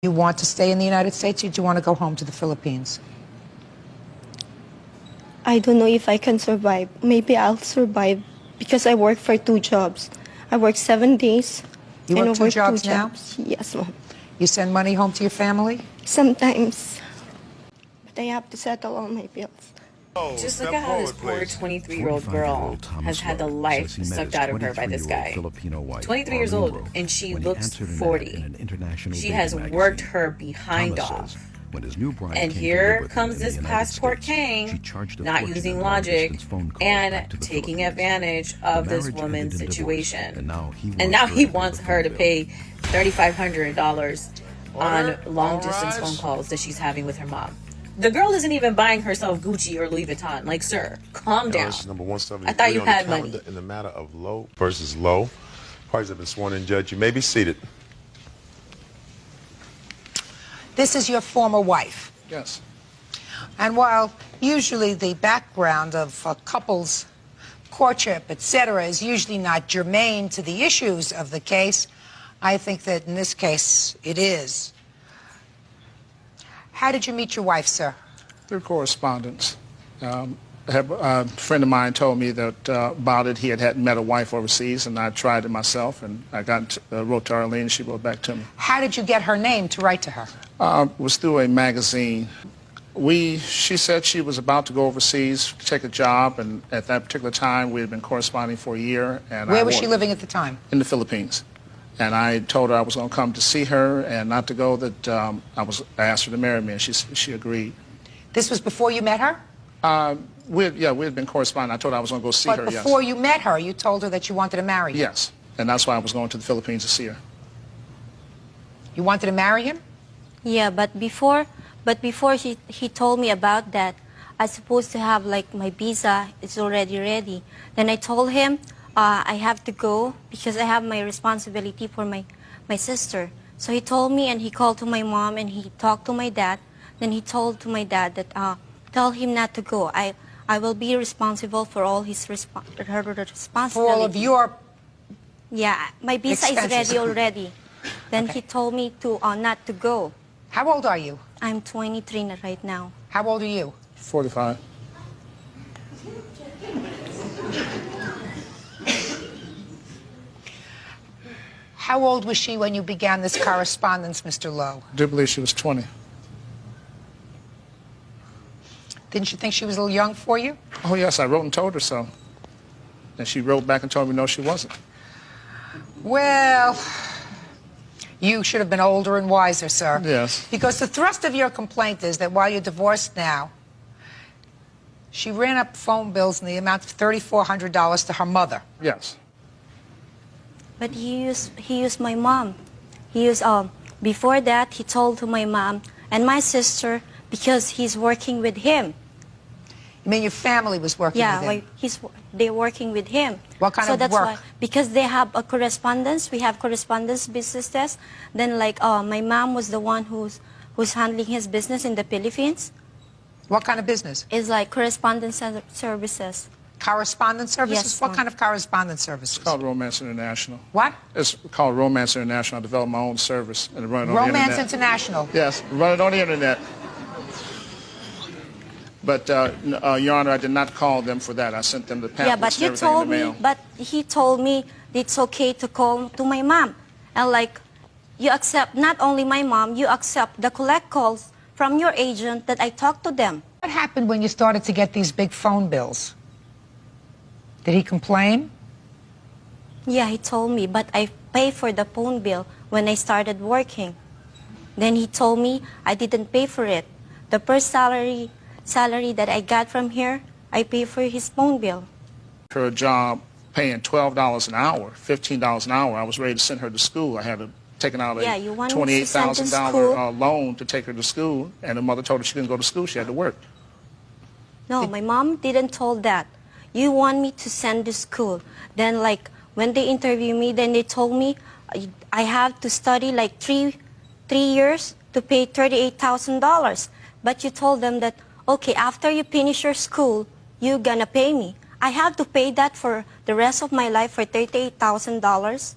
You want to stay in the United States, or do you want to go home to the Philippines? I don't know if I can survive. Maybe I'll survive because I work for 2 jobs. I work 7 days. You and work I two jobs now? Jobs. Yes, ma'am. You send money home to your family? Sometimes. But I have to settle all my bills. Just look at how this poor 23-year-old girl has had the life sucked out of her by this guy. 23 years old, and she looks 40. She has worked her behind off. And here comes this passport king, not using logic, and taking advantage of this woman's situation. And now he wants her to pay $3,500 on long-distance phone calls that she's having with her mom. The girl isn't even buying herself Gucci or Louis Vuitton. Like, sir, calm down. Number 173 I thought you on the had calendar money. In the matter of low versus low, parties have been sworn in. Judge, you may be seated. This is your former wife. Yes. And while usually the background of a couple's courtship, etc., is usually not germane to the issues of the case, I think that in this case it is. How did you meet your wife, sir? Through correspondence. A friend of mine told me that about it. He had met a wife overseas, and I tried it myself, and I wrote to Arlene, and she wrote back to me. How did you get her name to write to her? It was through a magazine. She said she was about to go overseas, take a job, and at that particular time, we had been corresponding for a year. And Where was she living at the time? In the Philippines. And I told her I was going to come to see her and not to go, that I asked her to marry me, and she agreed. This was before you met her? We had been corresponding. I told her I was going to go see her, But yes. before you met her, you told her that you wanted to marry him? Yes, and that's why I was going to the Philippines to see her. You wanted to marry him? Yeah, but before he told me about that, I supposed to have like my visa is already ready. Then I told him I have to go because I have my responsibility for my sister. So he told me, and he called to my mom, and he talked to my dad. Then he told to my dad that tell him not to go. I will be responsible for all his responsibility. For all of your... Yeah, my visa expenses. is ready already. Then he told me to not to go. How old are you? I'm 23 right now. How old are you? 45. How old was she when you began this correspondence, Mr. Lowe? I do believe she was 20. Didn't you think she was a little young for you? Oh, yes, I wrote and told her so. And she wrote back and told me no, she wasn't. Well, you should have been older and wiser, sir. Yes. Because the thrust of your complaint is that while you're divorced now, she ran up phone bills in the amount of $3,400 to her mother. Yes. But he used my mom. Before that, he told to my mom and my sister because he's working with him. You mean your family was working with him? Yeah, they're working with him. What kind so of that's work? Why, because they have a correspondence. We have correspondence businesses. Then, my mom was the one who's handling his business in the Philippines. What kind of business? It's like correspondence services. Correspondence services? Yes, what ma'am. kind of correspondence services? It's called Romance International. What? It's called Romance International. I developed my own service and run it on the internet. Romance International. Yes, run it on the internet. But, Your Honor, I did not call them for that. I sent them the pamphlets and everything in the mail. But he told me it's okay to call to my mom. And you accept not only my mom, you accept the collect calls from your agent that I talked to them. What happened when you started to get these big phone bills? Did he complain? Yeah, he told me, but I paid for the phone bill when I started working. Then he told me I didn't pay for it. The first salary that I got from here, I pay for his phone bill. Her job paying $12 an hour, $15 an hour. I was ready to send her to school. I had taken out a $28,000 loan to take her to school, and the mother told her she couldn't go to school. She had to work. No, my mom didn't told that. You want me to send to school. Then when they interview me, then they told me I have to study three years to pay $38,000. But you told them that, okay, after you finish your school, you're gonna pay me. I have to pay that for the rest of my life, for $38,000.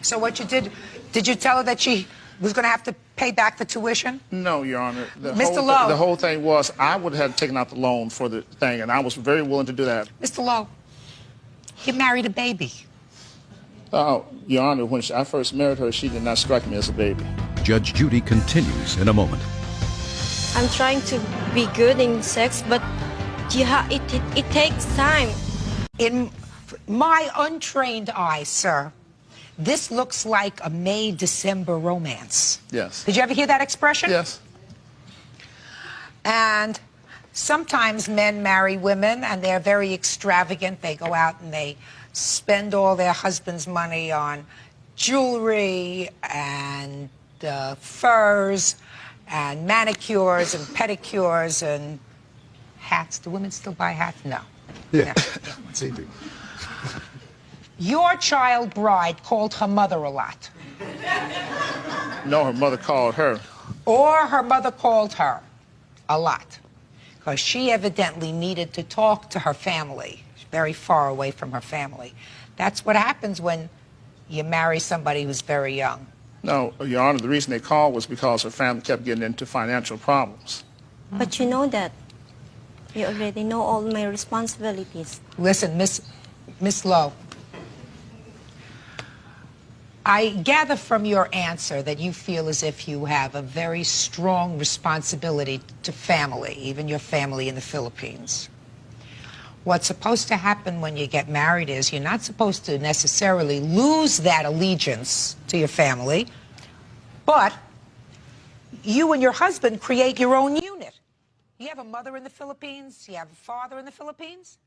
So what you did you tell her that she, you told her that you wanted to send to school, then when they interview me, then they told me I have to study 3 years to pay $38,000. But you told them that, okay, after you finish your school, you're gonna pay me. I have to pay that for the rest of my life for $38,000. So what you did you was going to have to pay back the tuition? No, Your Honor. Mr. Lowe. The whole thing was I would have taken out the loan for the thing, and I was very willing to do that. Mr. Lowe, you married a baby. Your Honor, when I first married her, she did not strike me as a baby. Judge Judy continues in a moment. I'm trying to be good in sex, but it takes time. In my untrained eye, sir, this looks like a May-December romance. Yes. Did you ever hear that expression? Yes. And sometimes men marry women and they're very extravagant. They go out and they spend all their husband's money on jewelry and furs and manicures and pedicures and hats. Do women still buy hats? No. Yeah. No. Your child bride called her mother a lot. No, her mother called her. Or her mother called her a lot. Because she evidently needed to talk to her family, very far away from her family. That's what happens when you marry somebody who's very young. No, Your Honor, the reason they called was because her family kept getting into financial problems. But you know that. You already know all my responsibilities. Listen, Miss Lowe, I gather from your answer that you feel as if you have a very strong responsibility to family, even your family in the Philippines. What's supposed to happen when you get married is you're not supposed to necessarily lose that allegiance to your family, but you and your husband create your own unit. You have a mother in the Philippines, you have a father in the Philippines?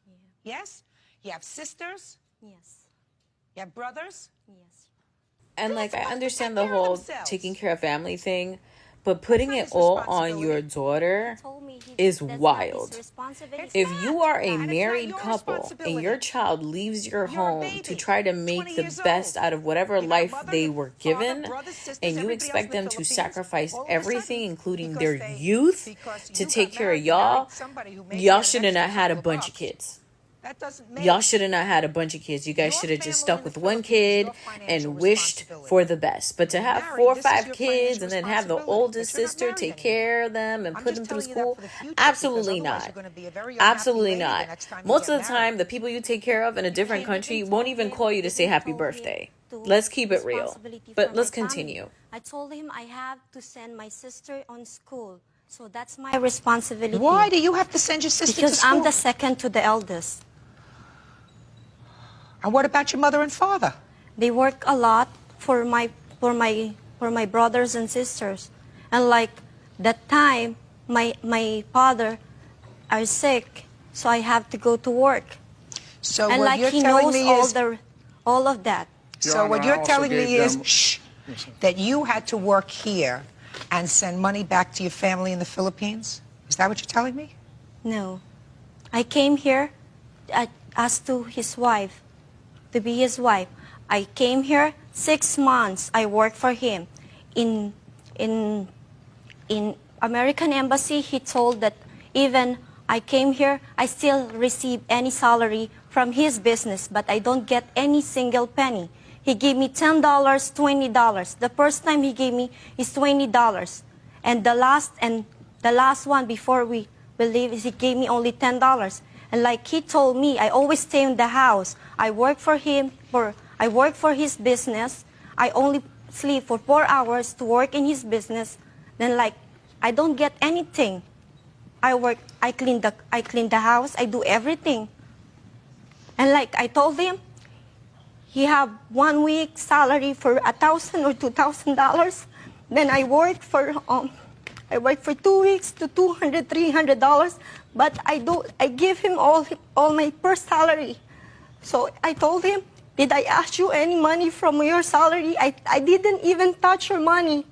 Yeah. Yes? You have sisters? Yes. You have brothers? Yes. And like, I understand the whole taking care of family thing, but putting it all on your daughter is wild. If you are a married couple and your child leaves your home to try to make the best out of whatever life they were given, and you expect them to sacrifice everything, including their youth, to take care of y'all, y'all should have not had a bunch of kids. Y'all should have not had a bunch of kids. You guys should have just stuck with one kid and wished for the best. But to have 4 or 5 kids and then have the oldest sister take care of them and put them through school, absolutely not. Absolutely not. Most of the time, the people you take care of in a different country won't even call you to say happy birthday. Let's keep it real. But let's continue. I told him I have to send my sister on school. So that's my responsibility. Why do you have to send your sister to school? Because I'm the second to the eldest. And what about your mother and father? They work a lot for my brothers and sisters. And like that time, my father are sick, so I have to go to work. So and what like you're he telling knows me all is all of that. So what you're telling me is that you had to work here and send money back to your family in the Philippines? Is that what you're telling me? No. I came here as to his wife, to be his wife. I came here 6 months. I worked for him. In American Embassy, he told that even I came here, I still receive any salary from his business, but I don't get any single penny. He gave me $10, $20. The first time he gave me is $20. And the last one before we leave, he gave me only $10. And like he told me, I always stay in the house. I work for him, I work for his business. I only sleep for 4 hours to work in his business. Then like, I don't get anything. I work, I clean the house, I do everything. And like I told him, he have 1 week salary for $1,000 or $2,000. Then I work for 2 weeks to $200, $300. But I give him all my first salary. So I told him, did I ask you any money from your salary? I didn't even touch your money.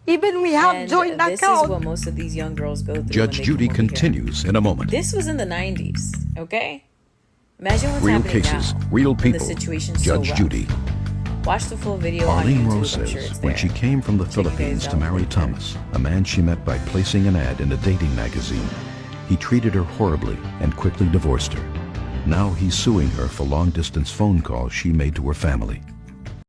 Even we have joint account. This is what most of these young girls go through. Judge Judy continues in a moment. This was in the 90s, okay? Imagine what's Real happening cases, now. real people. The situation's Judge so rough. Judy. Watch the full video Arlene on Rose YouTube. I'm sure says it's when there. she came from the Check you guys Philippines to out marry later. Thomas, a man she met by placing an ad in a dating magazine, he treated her horribly and quickly divorced her. Now he's suing her for long-distance phone calls she made to her family.